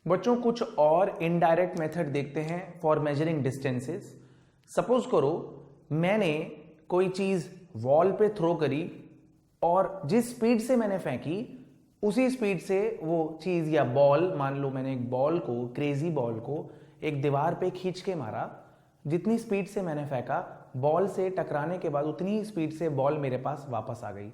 बच्चों कुछ और इनडायरेक्ट मेथड देखते हैं फॉर मेजरिंग डिस्टेंसेस। सपोज करो मैंने कोई चीज वॉल पे थ्रो करी और जिस स्पीड से मैंने फेंकी उसी स्पीड से वो चीज या बॉल, मान लो मैंने एक बॉल को, क्रेजी बॉल को एक दीवार पे खींच के मारा, जितनी स्पीड से मैंने फेंका बॉल से टकराने के बाद उतनी ही स्पीड से बॉल मेरे पास वापस आ गई।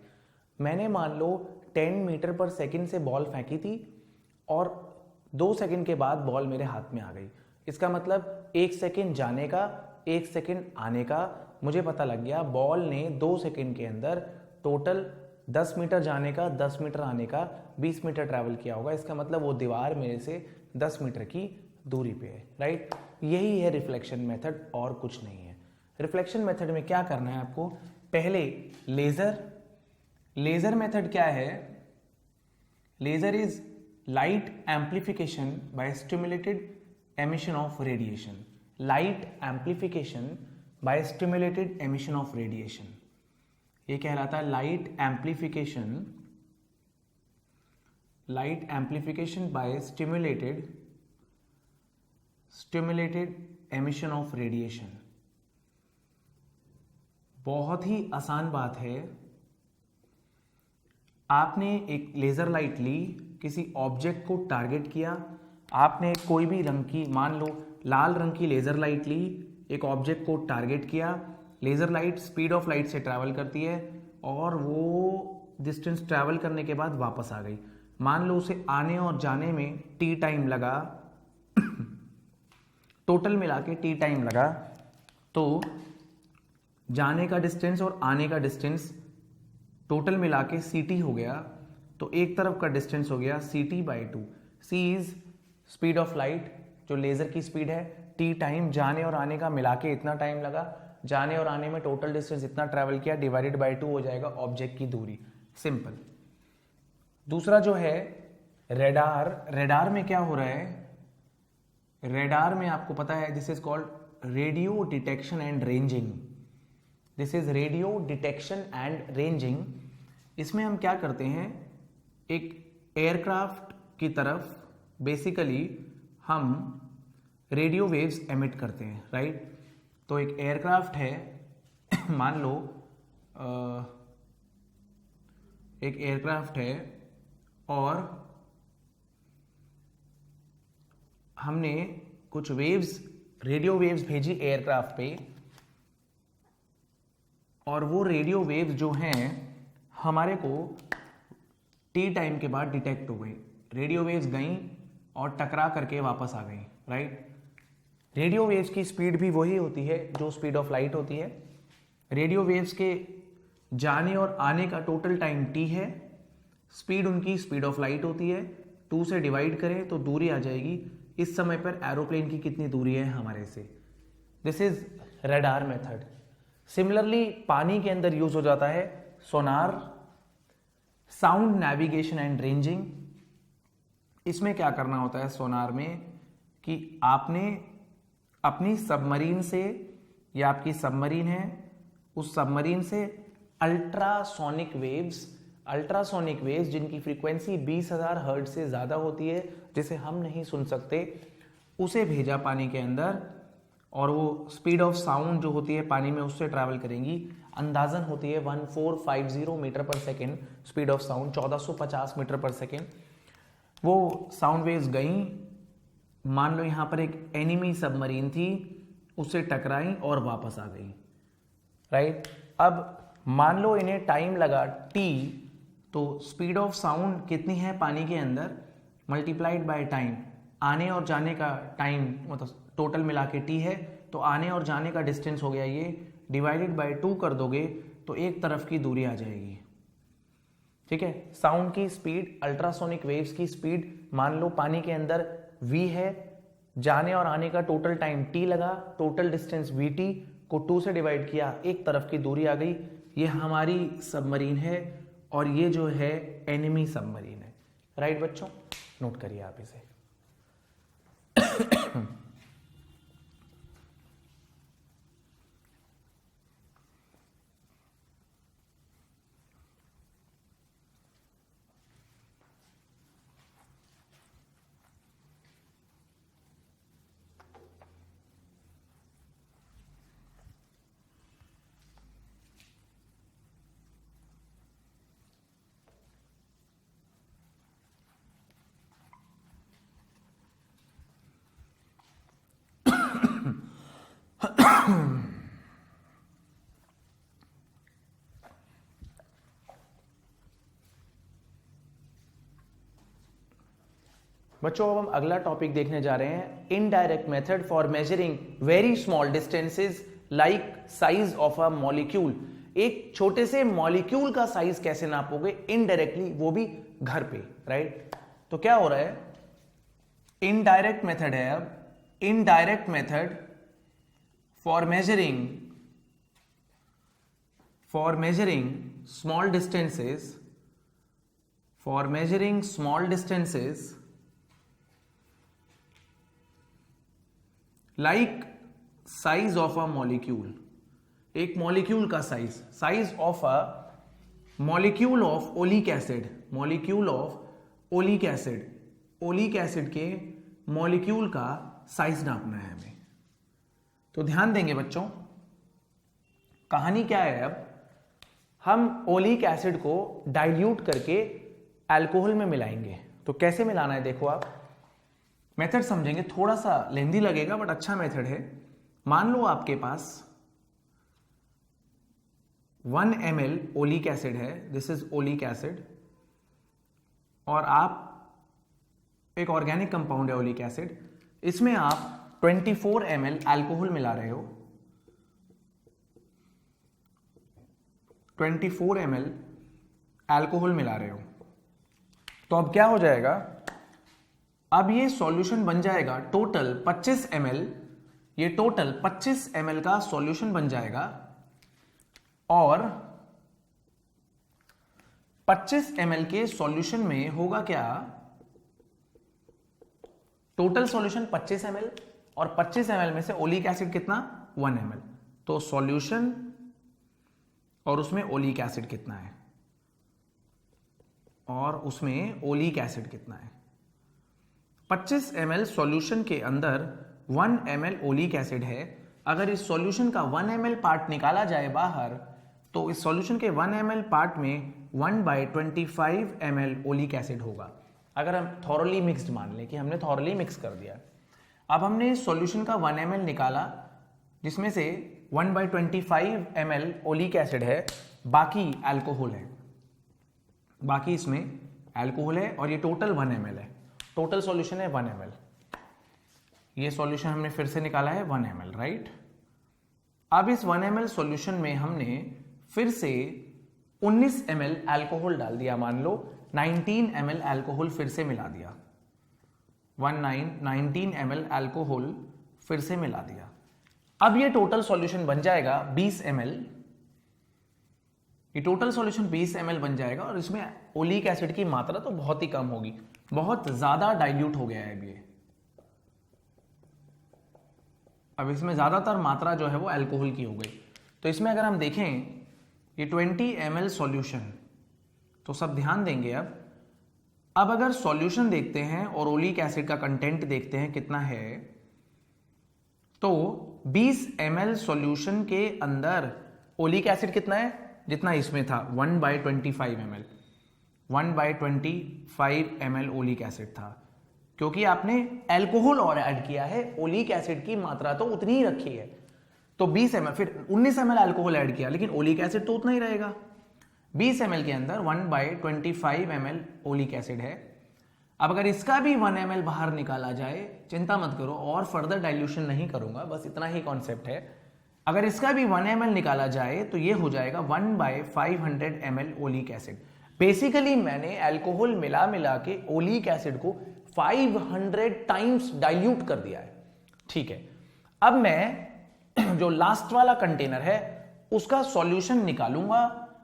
मैंने मान लो 10 मीटर पर सेकंड से बॉल फेंकी थी और 2 सेकंड के बाद बॉल मेरे हाथ में आ गई। इसका मतलब 1 सेकंड जाने का, 1 सेकंड आने का। मुझे पता लग गया बॉल ने 2 सेकंड के अंदर टोटल 10 मीटर जाने का, 10 मीटर आने का, 20 मीटर ट्रैवल किया होगा। इसका मतलब वो दीवार मेरे से 10 मीटर की दूरी पे है, राइट। यही है रिफ्लेक्शन मेथड और कुछ नहीं है। रिफ्लेक्शन मेथड में क्या करना है आपको, पहले लेजर मेथड क्या है? Laser is light amplification by stimulated emission of radiation. Light amplification by stimulated emission of radiation. ये कहलाता है light amplification by stimulated emission of radiation. बहुत ही आसान बात है। आपने एक लेजर लाइट ली, किसी ऑब्जेक्ट को टारगेट किया, आपने कोई भी रंग की, मान लो लाल रंग की लेजर लाइट ली, एक ऑब्जेक्ट को टारगेट किया। Laser light speed of light से ट्रैवल करती है और वो डिस्टेंस ट्रैवल करने के बाद वापस आ गई। मान लो उसे आने और जाने में टी टाइम लगा टोटल मिला के टी टाइम लगा, तो जाने का डिस्टेंस और आने का डिस्टेंस टोटल मिला के सी टी हो गया। तो एक तरफ का डिस्टेंस हो गया C T by 2। C is speed of light, जो लेजर की स्पीड है। टी टाइम, जाने और आने का मिला के इतना टाइम लगा, जाने और आने में टोटल डिस्टेंस इतना ट्रैवल किया, डिवाइडेड बाई 2 हो जाएगा ऑब्जेक्ट की दूरी। सिंपल। दूसरा जो है रेडार में क्या हो रहा है? रेडार में आपको पता है this is called radio detection and ranging. This is radio detection and ranging. इसमें हम क्या करते हैं, एक एयरक्राफ्ट की तरफ बेसिकली हम रेडियो वेव्स एमिट करते हैं, राइट। तो एक एयरक्राफ्ट है मान लो एक एयरक्राफ्ट है और हमने कुछ वेव्स, रेडियो वेव्स भेजी एयरक्राफ्ट पे, और वो रेडियो वेव्स जो हैं हमारे को टी टाइम के बाद डिटेक्ट हो गई। रेडियो वेव्स गई और टकरा करके वापस आ गई, राइट। रेडियो वेव्स की स्पीड भी वही होती है जो स्पीड ऑफ लाइट होती है। रेडियो वेव्स के जाने और आने का टोटल टाइम टी है, स्पीड उनकी स्पीड ऑफ लाइट होती है। 2 से डिवाइड करें तो दूरी आ जाएगी। इस समय पर एरोप्लेन की कितनी दूरी है हमारे से। This is radar method. Similarly पानी के अंदर यूज हो जाता है सोनार, साउंड नेविगेशन एंड रेंजिंग। इसमें क्या करना होता है सोनार में कि आपने अपनी सबमरीन से, या आपकी सबमरीन है, उस सबमरीन से अल्ट्रासोनिक वेव्स जिनकी फ्रीक्वेंसी 20,000 हर्ट्ज से ज्यादा होती है, जिसे हम नहीं सुन सकते, उसे भेजा पानी के अंदर, और वो स्पीड ऑफ साउंड जो होती है पानी में उससे ट्रैवल करेंगी। अंदाजन होती है 1450 metre per second speed of sound, 1450 metre per second. वो साउंड वेव्स गई, मान लो यहां पर एक एनिमी सबमरीन थी, उससे टकराई और वापस आ गई, राइट। अब मान लो इन्हें टाइम लगा टी, तो स्पीड ऑफ साउंड कितनी है पानी के अंदर, मल्टीप्लाइड बाय टाइम। आने और जाने का टाइम मतलब टोटल मिला के टी है, तो आने और जाने का डिस्टेंस हो गया ये, डिवाइडेड बाय 2 कर दोगे तो एक तरफ की दूरी आ जाएगी, ठीक है। साउंड की स्पीड, अल्ट्रासोनिक वेव्स की स्पीड मान लो पानी के अंदर v है, जाने और आने का टोटल टाइम t लगा, टोटल डिस्टेंस vt को 2 से डिवाइड किया, एक तरफ की दूरी आ गई। ये हमारी सबमरीन है और ये जो है एनिमी सबमरीन है, राइट बच्चों। नोट करिए आप इसे। बच्चों अब हम अगला टॉपिक देखने जा रहे हैं, indirect method for measuring very small distances like size of a molecule. एक छोटे से मॉलिक्यूल का साइज कैसे नापोगे इनडायरेक्टली, वो भी घर पे, राइट। तो क्या हो रहा है, इनडायरेक्ट मेथड है अब, indirect method for measuring small distances, for measuring small distances like size of a molecule, एक मॉलिक्यूल का size of a molecule of oleic acid, molecule of oleic acid, oleic acid के molecule का size नापना है हमें। तो ध्यान देंगे बच्चों, कहानी क्या है, अब हम ओलिक एसिड को डाइल्यूट करके अल्कोहल में मिलाएंगे। तो कैसे मिलाना है देखो आप, मेथड समझेंगे, थोड़ा सा लेंदी लगेगा बट अच्छा मेथड है। मान लो आपके पास 1 ml ओलिक एसिड है, दिस इज ओलिक एसिड, और आप एक ऑर्गेनिक कंपाउंड है ओलिक एसिड, इसमें आप 24 ml अल्कोहल मिला रहे हो, 24 ml अल्कोहल मिला रहे हो। तो अब क्या हो जाएगा, अब ये सॉल्यूशन बन जाएगा टोटल 25 ml, ये टोटल 25 ml का सॉल्यूशन बन जाएगा, और 25 ml के सॉल्यूशन में होगा क्या, टोटल सॉल्यूशन 25 ml और 25 ml में से ओलिक एसिड कितना 1 ml, तो सॉल्यूशन और उसमें ओलिक एसिड कितना है, और उसमें ओलिक एसिड कितना है। 25 ml सॉल्यूशन के अंदर 1 ml ओलिक एसिड है। अगर इस सॉल्यूशन का 1 ml पार्ट निकाला जाए बाहर, तो इस सॉल्यूशन के 1 ml पार्ट में 1/25 ml ओलिक एसिड होगा। अगर हम थॉरली मिक्स्ड मान लें कि हमने थॉरली मिक्स कर दिया, अब हमने इस सॉल्यूशन का 1 ml निकाला जिसमें से 1/25 ml ओलिक एसिड है, बाकी अल्कोहल है, बाकी इसमें अल्कोहल है, और ये टोटल 1 ml है, टोटल सॉल्यूशन है 1 ml। ये सॉल्यूशन हमने फिर से निकाला है 1 ml, राइट। अब इस 1 ml सॉल्यूशन में हमने फिर से 19 ml अल्कोहल डाल दिया, मान लो 19 ml अल्कोहल फिर से मिला दिया, 19 ml अल्कोहल फिर से मिला दिया। अब ये टोटल सॉल्यूशन बन जाएगा 20 ml, ये टोटल सॉल्यूशन 20 ml बन जाएगा, और इसमें ओलिक एसिड की मात्रा तो बहुत ही कम होगी, बहुत ज्यादा डाइल्यूट हो गया है अब ये। अब इसमें ज्यादातर मात्रा जो है वो अल्कोहल की हो गई। तो इसमें अगर हम देखें ये 20 ml सॉल्यूशन, तो सब ध्यान देंगे अब अगर सॉल्यूशन देखते हैं और ओलिक एसिड का कंटेंट देखते हैं कितना है, तो 20 ml सॉल्यूशन के अंदर ओलिक एसिड कितना है, जितना इसमें था 1/25 ml, 1/25 ml ओलिक एसिड था, क्योंकि आपने अल्कोहल और ऐड किया है, ओलिक एसिड की मात्रा तो उतनी ही रखी है। तो 20 ml, फिर 19 ml अल्कोहल ऐड किया, लेकिन ओलिक एसिड तो उतना ही रहेगा। 20 ml के अंदर 1/25 ml ओलिक एसिड है। अब अगर इसका भी 1 ml बाहर निकाला जाए, चिंता मत करो और फर्दर डाइल्यूशन नहीं करूंगा, बस इतना ही कॉन्सेप्ट है। अगर इसका भी 1 ml निकाला जाए तो ये हो जाएगा 1/500 ml ओलिक एसिड। बेसिकली मैंने अल्कोहल मिला के ओलिक एसिड को 500 टाइम्स डाइल्यूट कर दिया है, ठीक है। अब मैं जो लास्ट वाला कंटेनर है उसका सॉल्यूशन निकालूंगा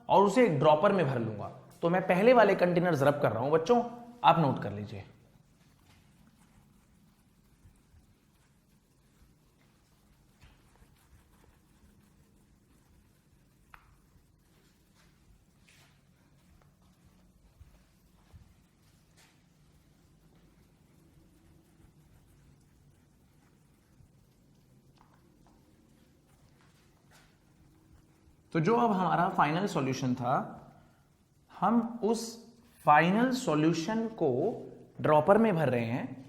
और उसे ड्रॉपर में भर लूंगा। तो मैं पहले वाले कंटेनर जरब कर रहा हूं बच्चों, आप नोट कर लीजिए। तो जो अब हमारा फाइनल सॉल्यूशन था, हम उस फाइनल सॉल्यूशन को ड्रॉपर में भर रहे हैं।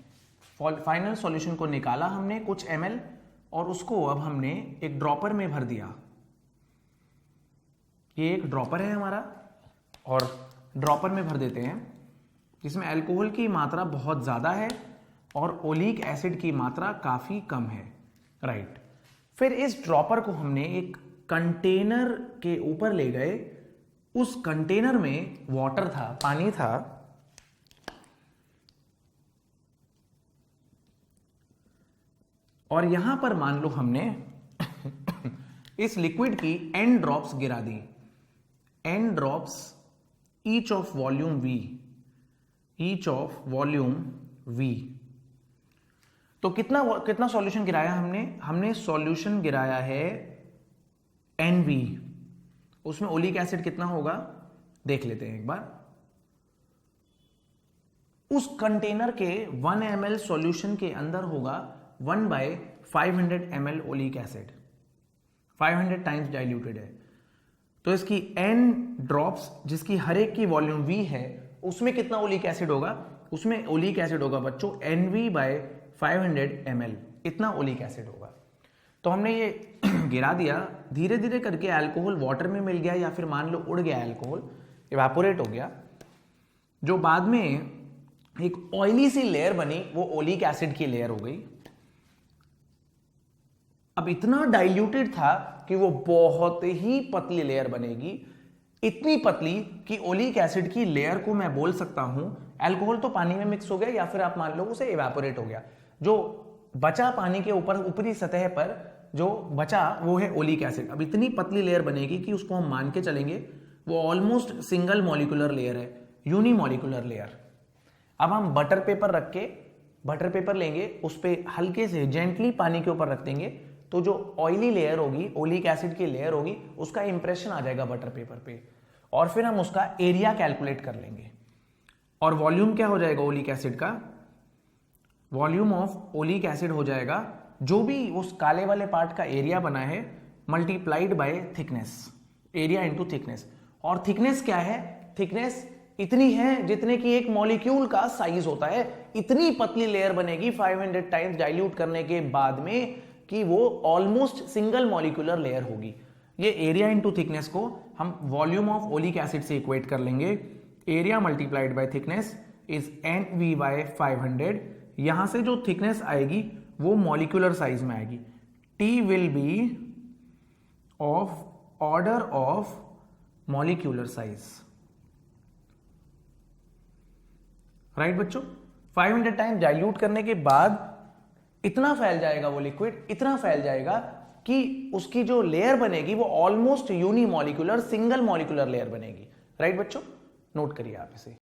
फाइनल सॉल्यूशन को निकाला हमने कुछ ml और उसको अब हमने एक ड्रॉपर में भर दिया। ये एक ड्रॉपर है हमारा और ड्रॉपर में भर देते हैं। जिसमें अल्कोहल की मात्रा बहुत ज़्यादा है और ओलिक एसिड की मात्रा काफ़ी कम है, राइट। फिर इस ड्रॉपर को हमने एक कंटेनर के ऊपर ले गए, उस कंटेनर में वाटर था, पानी था, और यहां पर मान लो हमने इस लिक्विड की n ड्रॉप्स गिरा दी, n drops each of volume V, each of volume V। तो कितना सॉल्यूशन गिराया हमने सॉल्यूशन गिराया है NV। उसमें ओलिक एसिड कितना होगा देख लेते हैं एक बार। उस कंटेनर के 1 ml सॉल्यूशन के अंदर होगा 1/500 ml oleic acid, 500 times diluted है। तो इसकी n ड्रॉप्स जिसकी हर एक की वॉल्यूम V है, उसमें कितना ओलिक एसिड होगा? उसमें ओलिक एसिड होगा बच्चों NV/500 ml, इतना ओलिक एसिड होगा। तो हमने ये गिरा दिया, धीरे धीरे करके अल्कोहल वाटर में मिल गया या फिर मान लो उड़ गया, अल्कोहल इवेपोरेट हो गया। जो बाद में एक ऑयली सी लेयर बनी वो ओलिक एसिड की लेयर हो गई। अब इतना डाइल्यूटेड था कि वो बहुत ही पतली लेयर बनेगी, इतनी पतली कि ओलिक एसिड की लेयर को मैं बोल सकता हूं अल्कोहल तो पानी में मिक्स हो गया या फिर आप मान लो उसे इवेपोरेट हो गया। जो बचा पानी के ऊपर ऊपरी सतह पर जो बचा वो है ओलिक एसिड। अब इतनी पतली लेयर बनेगी कि उसको हम मान के चलेंगे वो ऑलमोस्ट सिंगल मॉलिक्यूलर लेयर है, यूनिमॉलिक्यूलर लेयर। अब हम बटर पेपर रख के बटर पेपर लेंगे, उस पर हल्के से जेंटली पानी के ऊपर रख देंगे, तो जो ऑयली लेयर होगी, ओलिक एसिड की लेयर होगी, उसका इंप्रेशन आ जाएगा बटर पेपर पे, और फिर हम उसका एरिया कैलकुलेट कर लेंगे। और वॉल्यूम क्या हो जाएगा ओलिक एसिड का? वॉल्यूम ऑफ ओलिक एसिड हो जाएगा जो भी उस काले वाले पार्ट का एरिया बना है multiplied by thickness, area into thickness. और थिकनेस क्या है? थिकनेस इतनी है जितने की एक मॉलिक्यूल का साइज होता है। इतनी पतली लेयर बनेगी 500 टाइम्स डाइल्यूट करने के बाद में कि वो ऑलमोस्ट सिंगल मॉलिक्यूलर लेयर होगी। ये एरिया इनटू थिकनेस को हम वॉल्यूम ऑफ ओलिक एसिड से इक्वेट कर लेंगे। Area multiplied by thickness is NV/500। यहां से जो थिकनेस आएगी वो मॉलिक्यूलर साइज में आएगी। T will be of order of molecular size, right बच्चों। 500 टाइम्स डाइल्यूट करने के बाद इतना फैल जाएगा वो लिक्विड, इतना फैल जाएगा कि उसकी जो लेयर बनेगी वो almost unimolecular single molecular layer बनेगी, राइट बच्चों। नोट करिए आप इसे।